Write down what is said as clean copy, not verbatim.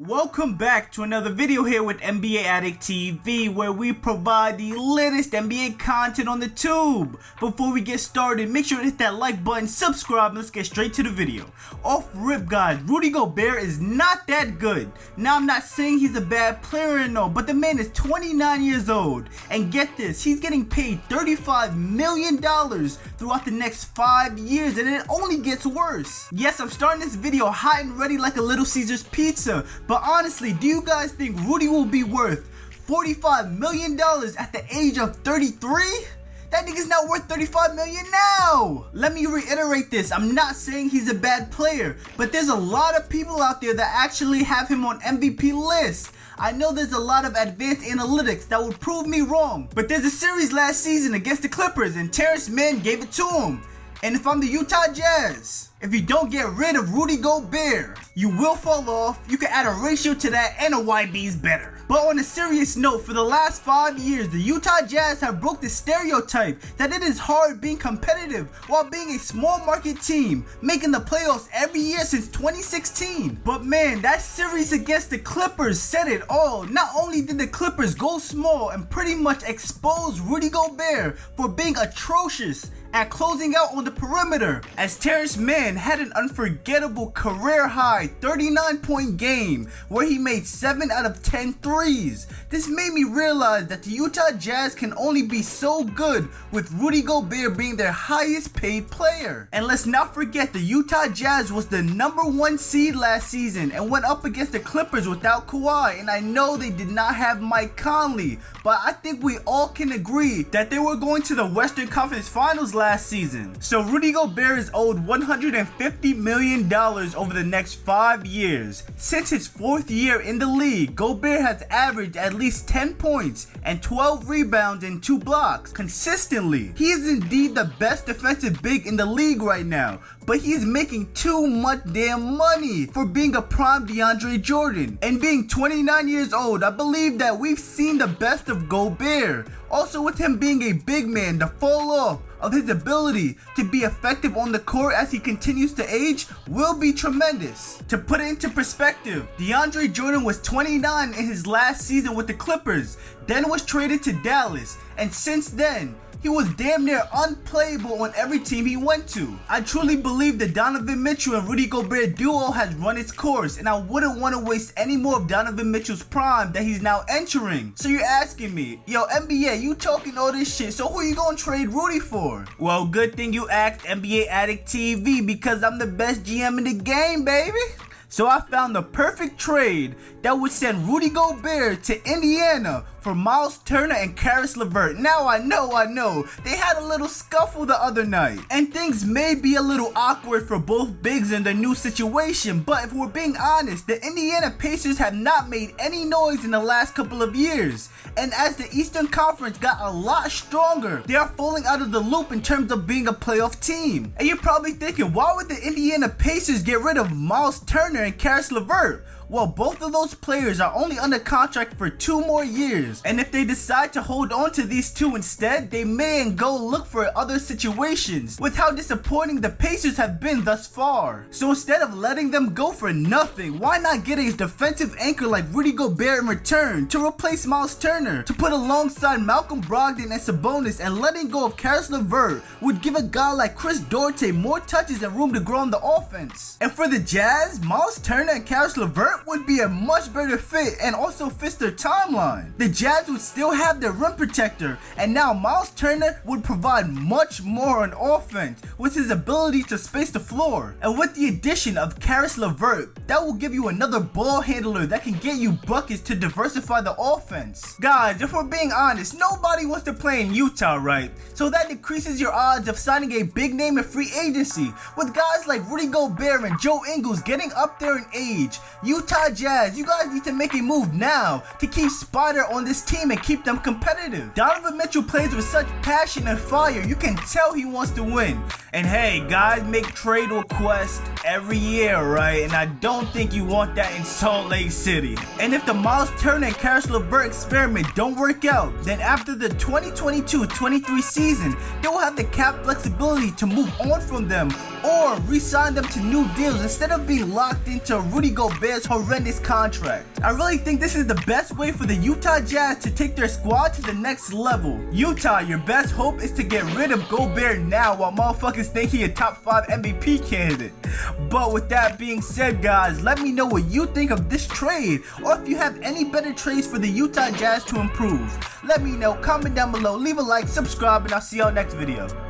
Welcome back to another video here with NBA Addict TV, where we provide the latest NBA content on the tube. Before we get started, make sure to hit that like button, subscribe, and let's get straight to the video. Off rip, guys, Rudy Gobert is not that good. Now, I'm not saying he's a bad player and all, but the man is 29 years old. And get this, he's getting paid $35 million throughout the next 5 years, and it only gets worse. Yes, I'm starting this video hot and ready like a Little Caesars pizza. But honestly, do you guys think Rudy will be worth $45 million at the age of 33? That nigga's not worth $35 million now. Let me reiterate this. I'm not saying he's a bad player, but there's a lot of people out there that actually have him on MVP lists. I know there's a lot of advanced analytics that would prove me wrong, but there's a series last season against the Clippers and Terrence Mann gave it to him. And if I'm the Utah Jazz, if you don't get rid of Rudy Gobert, you will fall off. You can add a ratio to that and a YB's better. But on a serious note, for the last 5 years, the Utah Jazz have broke the stereotype that it is hard being competitive while being a small market team, making the playoffs every year since 2016. But man, that series against the Clippers said it all. Not only did the Clippers go small and pretty much expose Rudy Gobert for being atrocious at closing out on the perimeter, as Terrence Mann had an unforgettable career-high 39-point game where he made 7 out of 10 threes. This made me realize that the Utah Jazz can only be so good with Rudy Gobert being their highest paid player. And let's not forget, the Utah Jazz was the #1 seed last season and went up against the Clippers without Kawhi, and I know they did not have Mike Conley, but I think we all can agree that they were going to the Western Conference Finals last season. So Rudy Gobert is owed $150 million over the next 5 years. Since his 4th year in the league, Gobert has averaged at least 10 points and 12 rebounds and 2 blocks consistently. He is indeed the best defensive big in the league right now, but he is making too much damn money for being a prime DeAndre Jordan. And being 29 years old, I believe that we've seen the best of Gobert. Also, with him being a big man, the fall off of his ability to be effective on the court as he continues to age will be tremendous. To put it into perspective, DeAndre Jordan was 29 in his last season with the Clippers, then was traded to Dallas, and since then, he was damn near unplayable on every team he went to. I truly believe the Donovan Mitchell and Rudy Gobert duo has run its course, and I wouldn't want to waste any more of Donovan Mitchell's prime that he's now entering. So you're asking me, yo NBA, you talking all this shit, so who you gonna trade Rudy for? Well, good thing you asked NBA Addict TV, because I'm the best GM in the game, baby. So I found the perfect trade that would send Rudy Gobert to Indiana for Miles Turner and Caris LeVert. Now I know, they had a little scuffle the other night, and things may be a little awkward for both bigs in their new situation, but if we're being honest, the Indiana Pacers have not made any noise in the last couple of years, and as the Eastern Conference got a lot stronger, they are falling out of the loop in terms of being a playoff team. And you're probably thinking, why would the Indiana Pacers get rid of Miles Turner and Caris LeVert? Well, both of those players are only under contract for 2 more years, and if they decide to hold on to these two instead, they may and go look for other situations with how disappointing the Pacers have been thus far. So instead of letting them go for nothing, why not get a defensive anchor like Rudy Gobert in return to replace Miles Turner, to put alongside Malcolm Brogdon and Sabonis, and letting go of Caris LeVert would give a guy like Chris Duarte more touches and room to grow on the offense. And for the Jazz, Miles Turner and Caris LeVert would be a much better fit and also fits their timeline. The Jazz would still have their rim protector, and now Miles Turner would provide much more on offense with his ability to space the floor. And with the addition of Caris LeVert, that will give you another ball handler that can get you buckets to diversify the offense. Guys, if we're being honest, nobody wants to play in Utah, right? So that decreases your odds of signing a big name in free agency. With guys like Rudy Gobert and Joe Ingles getting up there in age, Utah Jazz, you guys need to make a move now to keep Spider on this team and keep them competitive. Donovan Mitchell plays with such passion and fire, you can tell he wants to win. And hey, guys make trade requests every year, right? And I don't think you want that in Salt Lake City. And if the Miles Turner and Karis LeVert experiment don't work out, then after the 2022-23 season, they will have the cap flexibility to move on from them or re-sign them to new deals instead of being locked into Rudy Gobert's horrendous contract. I really think this is the best way for the Utah Jazz to take their squad to the next level. Utah, your best hope is to get rid of Gobert now while motherfuckers think he a top 5 MVP candidate. But with that being said, guys, let me know what you think of this trade, or if you have any better trades for the Utah Jazz to improve. Let me know, comment down below, leave a like, subscribe, and I'll see y'all next video.